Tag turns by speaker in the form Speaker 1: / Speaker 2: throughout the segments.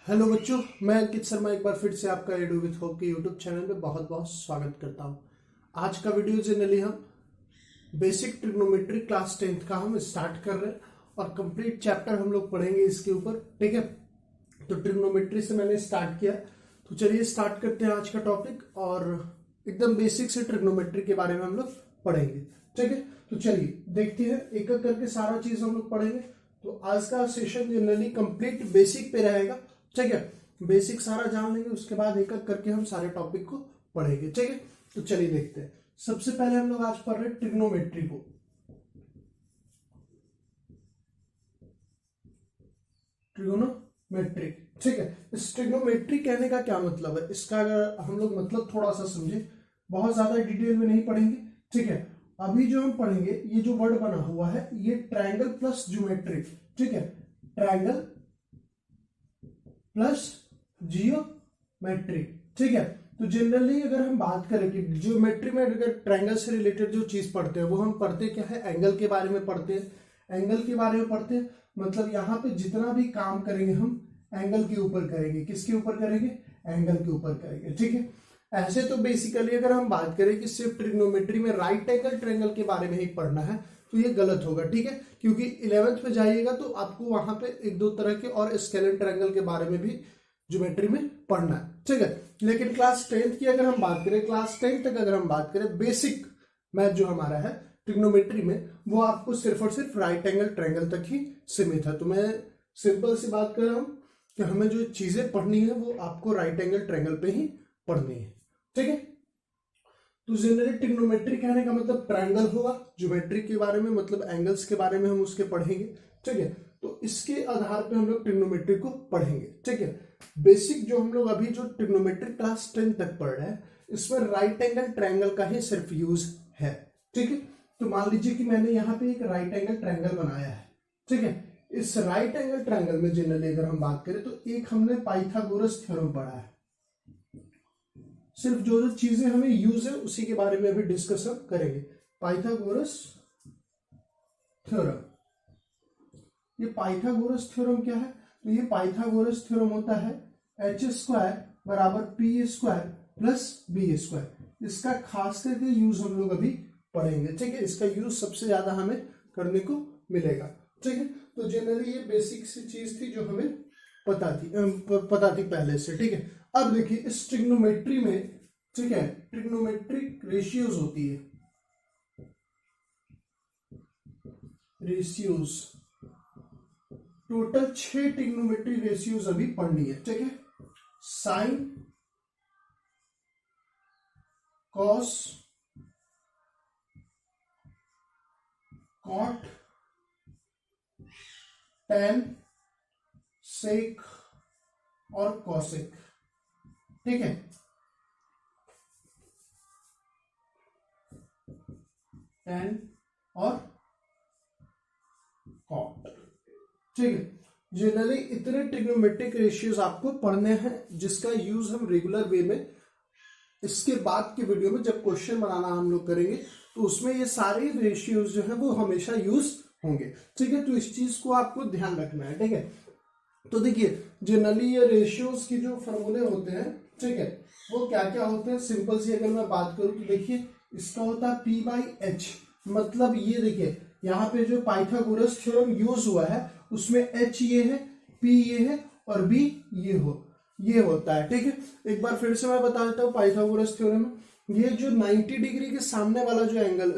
Speaker 1: Hello बच्चों, मैं अंकित शर्मा एक बार फिर से आपका एडू विथ होप के यूट्यूब चैनल में बहुत बहुत स्वागत करता हूं। आज का वीडियो जनरली हम बेसिक ट्रिग्नोमेट्री क्लास 10th का हम स्टार्ट कर रहे हैं और कंप्लीट चैप्टर हम लोग पढ़ेंगे इसके ऊपर। ठीक है, तो ट्रिग्नोमेट्री से मैंने स्टार्ट किया, तो चलिए स्टार्ट करते हैं आज का टॉपिक और एकदम बेसिक से ट्रिग्नोमेट्री के बारे में हम लोग पढ़ेंगे। ठीक है, तो चलिए देखते हैं, एक एक करके सारा चीज हम लोग पढ़ेंगे। तो आज का सेशन जनरली कंप्लीट बेसिक पे रहेगा। ठीक है, बेसिक सारा जान लेंगे, उसके बाद एक एक करके हम सारे टॉपिक को पढ़ेंगे। ठीक है, तो चलिए देखते हैं। सबसे पहले हम लोग आज पढ़ रहे हैं ट्रिग्नोमेट्री को। ट्रिग्नोमेट्री, ठीक है। इस ट्रिग्नोमेट्री कहने का क्या मतलब है, इसका अगर हम लोग मतलब थोड़ा सा समझे, बहुत ज्यादा डिटेल में नहीं पढ़ेंगे। ठीक है, अभी जो हम पढ़ेंगे, ये जो वर्ड बना हुआ है ये ट्रायंगल प्लस ज्योमेट्री। ठीक है, ट्रायंगल प्लस जियोमेट्री। ठीक है, तो जनरली अगर हम बात करें कि जियोमेट्री में अगर ट्रायंगल से रिलेटेड जो चीज पढ़ते हैं वो हम पढ़ते क्या है, एंगल के बारे में पढ़ते हैं। एंगल के बारे में पढ़ते हैं मतलब यहाँ पे जितना भी काम करेंगे हम एंगल के ऊपर करेंगे। किसके ऊपर करेंगे? एंगल के ऊपर करेंगे। ठीक है, ऐसे तो बेसिकली अगर हम बात करें कि सिर्फ ट्रिग्नोमेट्री में राइट एंगल ट्रायंगल के बारे में ही पढ़ना है तो ये गलत होगा। ठीक है, क्योंकि 11th में जाइएगा तो आपको वहां पे एक दो तरह के और स्केलेन ट्रायंगल के बारे में भी ज्योमेट्री में पढ़ना है। ठीक है, लेकिन क्लास 10th की अगर हम बात करें, क्लास 10th तक अगर हम बात करें, बेसिक मैथ जो हमारा है ट्रिग्नोमेट्री में, वो आपको सिर्फ और सिर्फ राइट एंगल ट्रायंगल तक ही सीमित है। तो मैं सिंपल सी बात कर रहा हूं कि हमें जो चीजें पढ़नी है वो आपको राइट एंगल ट्रायंगल पे ही पढ़नी है। ठीक है, तो जनरली ट्रिग्नोमेट्री कहने का मतलब ट्रायंगल होगा, ज्योमेट्री के बारे में मतलब एंगल्स के बारे में हम उसके पढ़ेंगे। ठीक है, तो इसके आधार पे हम लोग ट्रिग्नोमेट्री को पढ़ेंगे। ठीक है, बेसिक जो हम लोग अभी जो ट्रिग्नोमेट्री क्लास 10 तक पढ़ रहे हैं, इसमें राइट एंगल ट्रायंगल का ही सिर्फ यूज है। ठीक है, तो मान लीजिए कि मैंने यहाँ पे एक राइट एंगल ट्रायंगल बनाया है। ठीक है, इस राइट एंगल ट्रायंगल में जनरली अगर हम बात करें तो एक हमने पाइथागोरस थ्योरम पढ़ा है। सिर्फ जो जो चीजें हमें यूज है उसी के बारे में अभी डिस्कशन करेंगे। पाइथागोरस थ्योरम, ये पाइथागोरस थ्योरम क्या है? तो ये पाइथागोरस थ्योरम होता है h² बराबर p² प्लस b²। इसका खास करके यूज हम लोग अभी पढ़ेंगे। ठीक है, इसका यूज सबसे ज्यादा हमें करने को मिलेगा। ठीक है, तो जनरली ये बेसिक सी चीज थी जो हमें पता थी पहले से। ठीक है, अब देखिए इस ट्रिग्नोमेट्री में, ठीक है, ट्रिग्नोमेट्रिक रेशियोज होती है, रेशियोज टोटल 6 ट्रिग्नोमेट्रिक रेशियोज अभी पढ़नी है। ठीक है, साइन, कॉस, कॉट, टेन, सेक और कॉसेक। ठीक है, टेन और कॉट। ठीक है, जनरली इतने ट्रिग्नोमेट्रिक रेशियोज आपको पढ़ने हैं जिसका यूज हम रेगुलर वे में इसके बाद की वीडियो में जब क्वेश्चन बनाना हम लोग करेंगे तो उसमें ये सारे रेशियोज जो है वो हमेशा यूज होंगे। ठीक है, तो इस चीज को आपको ध्यान रखना है। ठीक है, तो देखिए जनरली ये रेशियोज की जो फॉर्मूले होते हैं, ठीक है, वो क्या क्या होते हैं। सिंपल सी अगर मैं बात करूं तो देखिए इसका होता है p/h, मतलब ये देखिए यहाँ पे जो पाइथागोरस थ्योरम यूज हुआ है उसमें h ये है, p ये है और b ये होता है। ठीक है, एक बार फिर से मैं बता देता हूँ पाइथागोरस थ्योरम में ये जो 90 डिग्री के सामने वाला जो एंगल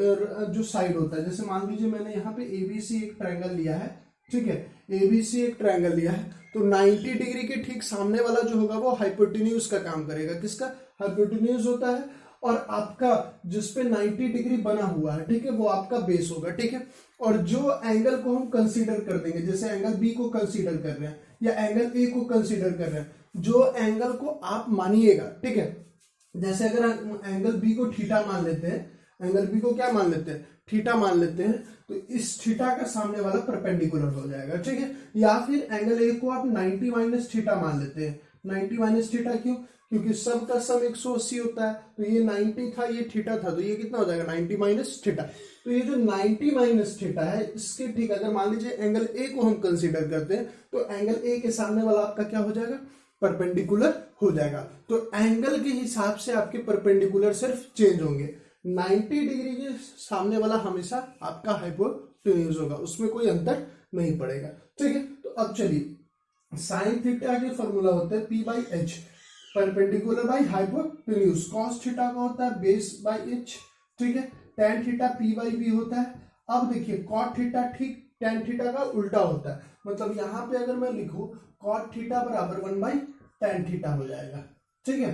Speaker 1: जो साइड होता है, जैसे मान लीजिए मैंने यहाँ पे ABC एक ट्रायंगल लिया है। ठीक है, ABC एक ट्रायंगल लिया है, तो 90 डिग्री के ठीक सामने वाला जो होगा वो हाइपोटेन्यूज का काम करेगा। किसका? हाइपोटेन्यूज होता है, और आपका जिसपे 90 डिग्री बना हुआ है, ठीक है, वो आपका बेस होगा। ठीक है, और जो एंगल को हम कंसीडर कर देंगे, जैसे एंगल बी को कंसीडर कर रहे हैं या एंगल ए को कंसीडर कर रहे हैं, जो एंगल को आप मानिएगा, ठीक है, जैसे अगर एंगल बी को थीटा मान लेते हैं, एंगल बी को क्या मान लेते हैं? थीटा मान लेते हैं, तो इस थीटा का सामने वाला परपेंडिकुलर हो जाएगा। ठीक है, या फिर एंगल ए को आप 90 माइनस थीटा मान लेते हैं, 90 माइनस थीटा क्यों? क्योंकि सब का सम 180 होता है, तो ये 90 था, ये थीटा था, तो ये कितना हो जाएगा 90 माइनस थीटा। तो ये जो 90 माइनस थीटा है इसके ठीक, अगर मान लीजिए एंगल ए को हम कंसीडर करते हैं तो एंगल ए के सामने वाला आपका क्या हो जाएगा, परपेंडिकुलर हो जाएगा। तो एंगल के हिसाब से आपके परपेंडिकुलर सिर्फ चेंज होंगे। 90 डिग्री के सामने वाला हमेशा आपका हाइपोटेन्यूज होगा, उसमें कोई अंतर नहीं पड़ेगा। ठीक है, तो अब चलिए साइन थीटा के फॉर्मूला होते हैं P by H, perpendicular by hypotenuse, cos theta का होता है बेस बाई एच। ठीक है, tan theta P by B होता है। अब देखिए कॉट थीटा ठीक टेन थीटा का उल्टा होता है, मतलब यहां पे अगर मैं लिखूं कॉट थीटा बराबर 1 बाई टेन थीटा हो जाएगा। ठीक है,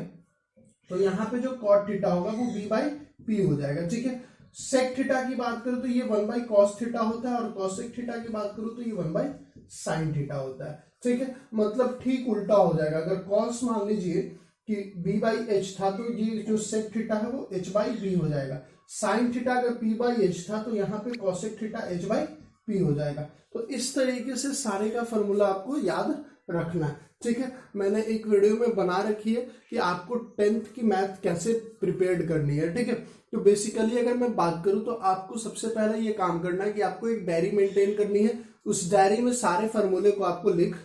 Speaker 1: तो यहाँ पे जो कॉट थीटा होगा वो बी बाई पी हो जाएगा। ठीक है, सेक थीटा की बात करूं तो ये 1 बाई कॉस थीटा होता है, और कॉसेक थीटा की बात करूं तो ये 1 बाई साइन थीटा होता है। ठीक है, मतलब ठीक उल्टा हो जाएगा। अगर कॉस मान लीजिए कि बी बाई एच था तो ये जो सेक थीटा है वो एच बाई बी हो जाएगा। साइन थीटा अगर पी बाई एच था तो यहाँ पे cosec theta H by P हो जाएगा। तो इस तरीके से सारे का फॉर्मूला आपको याद रखना है। ठीक है, मैंने एक वीडियो में बना रखी है कि आपको 10th की मैथ कैसे प्रिपेयर करनी है। ठीक है, तो बेसिकली अगर मैं बात करूं तो आपको सबसे पहले ये काम करना है कि आपको एक डायरी मेंटेन करनी है, उस डायरी में सारे फॉर्मूले को आपको लिख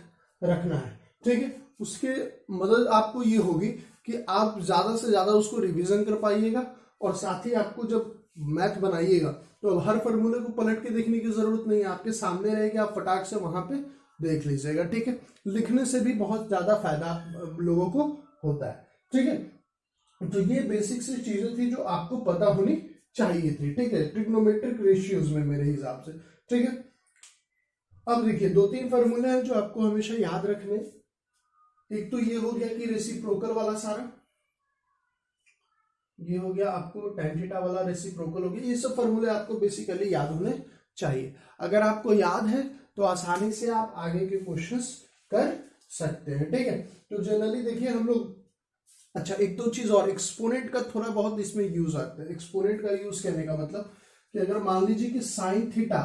Speaker 1: रखना है। ठीक है, उसके मदद आपको ये होगी कि आप ज्यादा से ज्यादा उसको रिवीजन कर पाइएगा, और साथ ही आपको जब मैथ बनाइएगा तो हर फॉर्मूले को पलट के देखने की जरूरत नहीं है, आपके सामने रहेगी, आप फटाक से वहां पे देख लीजिएगा। ठीक है, लिखने से भी बहुत ज्यादा फायदा लोगों को होता है। ठीक है, तो ये बेसिक सी चीजें थी जो आपको पता होनी चाहिए थी। ठीक है, ट्रिग्नोमेट्रिक रेशियोज में मेरे हिसाब से। ठीक है, अब देखिए 2-3 फॉर्मूले हैं जो आपको हमेशा याद रखने। एक तो ये हो गया कि रेसिप्रोकल वाला सारा, ये हो गया आपको टेन थीटा वाला रेसिप्रोकल हो गया। ये सब फॉर्मूले आपको बेसिकली याद होने चाहिए। अगर आपको याद है तो आसानी से आप आगे के क्वेश्चंस कर सकते हैं। ठीक है, तो जनरली देखिए हम लोग, अच्छा एक दो चीज और, एक्सपोनेंट का थोड़ा बहुत इसमें यूज आता है। एक्सपोनेंट का यूज करने का मतलब कि अगर मान लीजिए कि साइन थीटा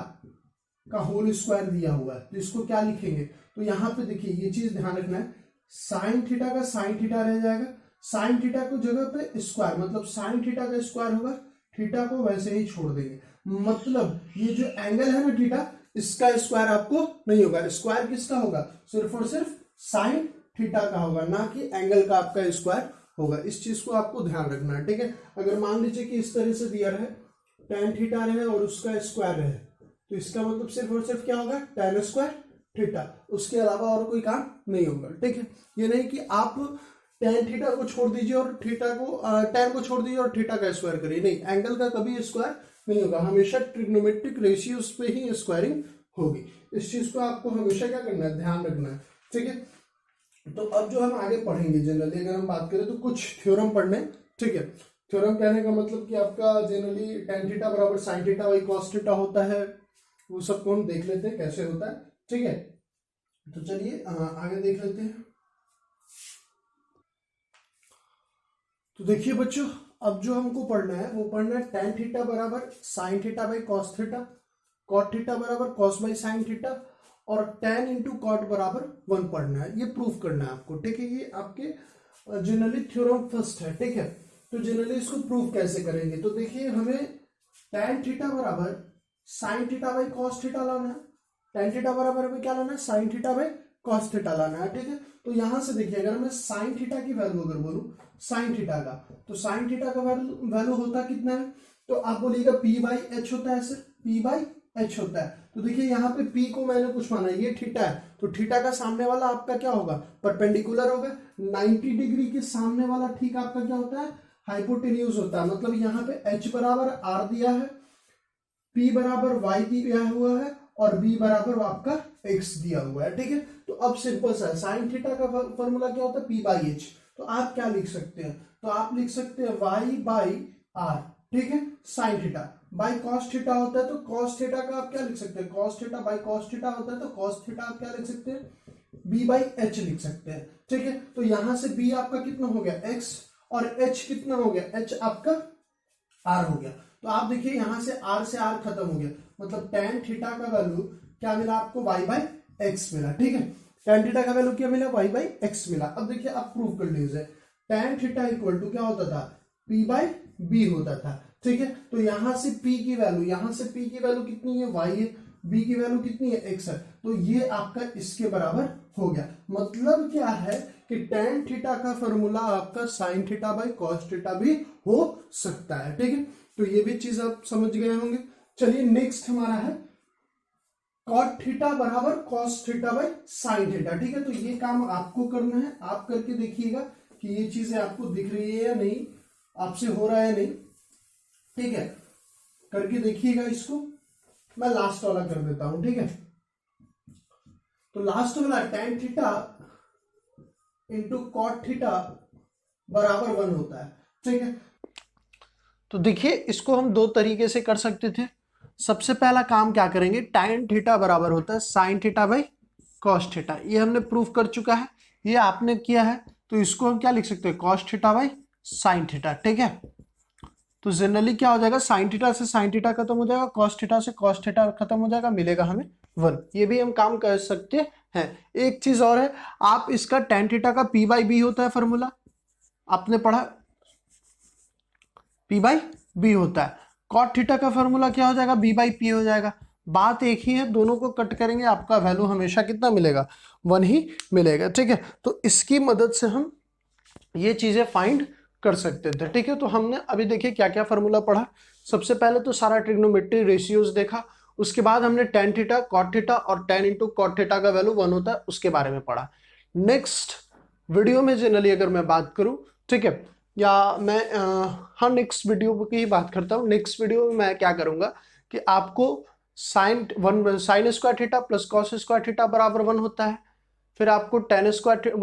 Speaker 1: का होल स्क्वायर दिया हुआ है तो इसको क्या लिखेंगे, तो यहां पे देखिए ये चीज ध्यान रखना है, साइन थीटा का साइन थीटा रह जाएगा, साइन थीटा को जगह पे स्क्वायर, मतलब साइन थीटा का स्क्वायर होगा, थीटा को वैसे ही छोड़ देंगे। मतलब ये जो एंगल है ना थीटा, इसका स्क्वायर आपको नहीं होगा। स्क्वायर किसका होगा, सिर्फ और सिर्फ साइन थीटा का होगा, ना कि एंगल का आपका स्क्वायर होगा। इस चीज को आपको ध्यान रखना है। ठीक है, अगर मान लीजिए कि इस तरह से दिया रहे टेन थीटा रहे और उसका स्क्वायर रहे, तो इसका मतलब सिर्फ और सिर्फ क्या होगा, टेन स्क्वायर थीटा, उसके अलावा और कोई काम नहीं होगा। ठीक है, ये नहीं कि आप टेन थीटा को छोड़ दीजिए और थीटा को टेन को छोड़ दीजिए और थीटा का स्क्वायर करिए, नहीं, एंगल का कभी स्क्वायर नहीं होगा, हमेशा ट्रिग्नोमेट्रिक रेशियोज पे ही स्क्वायरिंग होगी। इस चीज को आपको हमेशा क्या करना है, ध्यान रखना है। ठीक है, तो अब जो हम आगे पढ़ेंगे जनरली अगर हम बात करें तो कुछ थ्योरम पढ़ने। ठीक है, थ्योरम कहने का मतलब कि आपका जनरली टेन थीटा बराबर sine theta by cos theta होता है, वो सबको हम देख लेते हैं कैसे होता है। ठीक है, तो चलिए आगे देख लेते हैं। तो देखिए बच्चों, अब जो हमको पढ़ना है वो पढ़ना है टेन थीटा बराबर sine theta by cos theta, cot theta बराबर कॉस बाई साइन थीटा, और टेन इंटू कॉट बराबर 1 पढ़ना है। ये प्रूफ करना है आपको। ठीक है, ये आपके जनरली थ्योरम फर्स्ट है। ठीक है, तो जनरली इसको प्रूफ कैसे करेंगे, तो देखिए हमें टेन थीटा बराबर sine theta by cos theta लाना है, टेन थीटा बराबर हमें क्या लाना है, sine theta by cos theta लाना है। ठीक है, तो यहां से देखिए अगर मैं साइन थीटा की वैल्यू अगर बोलूं साइन थीटा का, तो साइन थीटा का वैल्यू होता कितना है, तो आप बोलिएगा पी बाई एच होता है सर, पी बाई एच होता है। तो देखिए यहाँ पे पी को मैंने कुछ माना, ये थीटा है, तो थीटा का सामने वाला आपका क्या होगा, परपेंडिकुलर होगा। 90 डिग्री के सामने वाला ठीक आपका क्या होता है, हाइपोटेन्यूज होता है। मतलब यहाँ पे एच बराबर आर दिया है, पी बराबर वाई दिया हुआ है, और बी बराबर आपका एक्स दिया हुआ है। ठीक है, तो अब सिंपल सा साइन थीटा का फॉर्मूला क्या होता है, पी बाई एच। तो आप क्या लिख सकते हैं, तो आप लिख सकते हैं वाई बाई आर। ठीक है, sine theta by cos theta होता है, तो कॉस थीटा का आप क्या लिख सकते हैं, cos theta by cos theta होता है, तो कॉस थीटा आप क्या लिख सकते हैं, बी बाई एच लिख सकते हैं। ठीक है, तो यहां से बी आपका कितना हो गया, एक्स, और एच कितना हो गया, एच आपका आर हो गया। तो आप देखिए यहां से आर खत्म हो गया, मतलब टेन थीटा का वैल्यू क्या मिला आपको, वाई बाई एक्स मिला। ठीक है, tan थीटा का वैल्यू क्या मिला, y बाई एक्स मिला। अब देखिए आप प्रूव कर लीजिए, tan थीटा इक्वल टू क्या होता था, p बाई बी होता था, ठीक है। तो यहां से p की वैल्यू, यहां से p की वैल्यू कितनी है, y है, b की वैल्यू कितनी है, x है। तो ये आपका इसके बराबर हो गया। मतलब क्या है कि tan थीटा का फॉर्मूला आपका sin theta by cos theta भी हो सकता है, ठीक है। तो ये भी चीज आप समझ गए होंगे। चलिए नेक्स्ट हमारा है cot थीटा बराबर cos theta by sin theta, ठीक है। तो ये काम आपको करना है, आप करके देखिएगा कि ये चीजें आपको दिख रही है या नहीं, आपसे हो रहा है नहीं, ठीक है। करके देखिएगा इसको। मैं लास्ट वाला कर देता हूं, ठीक है। तो लास्ट वाला tan theta into cot theta बराबर 1 होता है, ठीक है। तो देखिए इसको हम दो तरीके से कर सकते थे। सबसे पहला काम क्या करेंगे, tan थीटा बराबर होता है sin theta by cos theta, ये हमने प्रूफ कर चुका है, ये आपने किया है। तो इसको हम क्या लिख सकते हैं, cos theta by sin theta, ठीक है। तो जनरली क्या हो जाएगा, sin थीटा से sin थीटा खत्म हो जाएगा, cos थीटा से cos थीटा खत्म हो जाएगा, मिलेगा हमें 1। ये भी हम काम कर सकते हैं। एक चीज और है, आप इसका tan थीटा का p बाई बी होता है फॉर्मूला, आपने पढ़ा p बाई बी होता है। cot थीटा का फॉर्मूला क्या हो जाएगा, b बाई पी हो जाएगा। बात एक ही है, दोनों को कट करेंगे, आपका वैल्यू हमेशा कितना मिलेगा, 1 ही मिलेगा, ठीक है। तो इसकी मदद से हम ये चीजें फाइंड कर सकते थे, ठीक है। तो हमने अभी देखिए क्या क्या फॉर्मूला पढ़ा। सबसे पहले तो सारा ट्रिग्नोमेट्री रेशियोज देखा, उसके बाद हमने tan थीटा cot थीटा और tan इंटू cot थीटा का वैल्यू 1 होता है उसके बारे में पढ़ा। नेक्स्ट वीडियो में जनरली अगर मैं बात करूं, ठीक है, या मैं हाँ नेक्स्ट वीडियो की ही बात करता हूँ। नेक्स्ट वीडियो में मैं क्या करूंगा कि आपको sine square theta plus cos square theta बराबर 1 होता है, फिर आपको tan square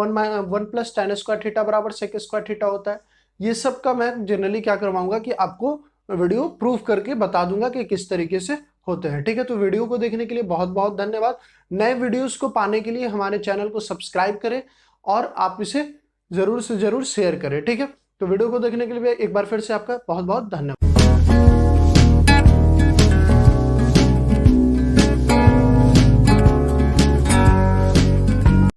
Speaker 1: 1 plus tan square theta बराबर सेक स्क्वायर थीटा होता है। ये सब का मैं जनरली क्या करवाऊंगा कि आपको वीडियो प्रूफ करके बता दूंगा कि किस तरीके से होते हैं, ठीक है। तो वीडियो को देखने के लिए बहुत बहुत धन्यवाद। नए वीडियोस को पाने के लिए हमारे चैनल को सब्सक्राइब करें और आप इसे जरूर से जरूर शेयर करें, ठीक है। तो वीडियो को देखने के लिए एक बार फिर से आपका बहुत बहुत धन्यवाद।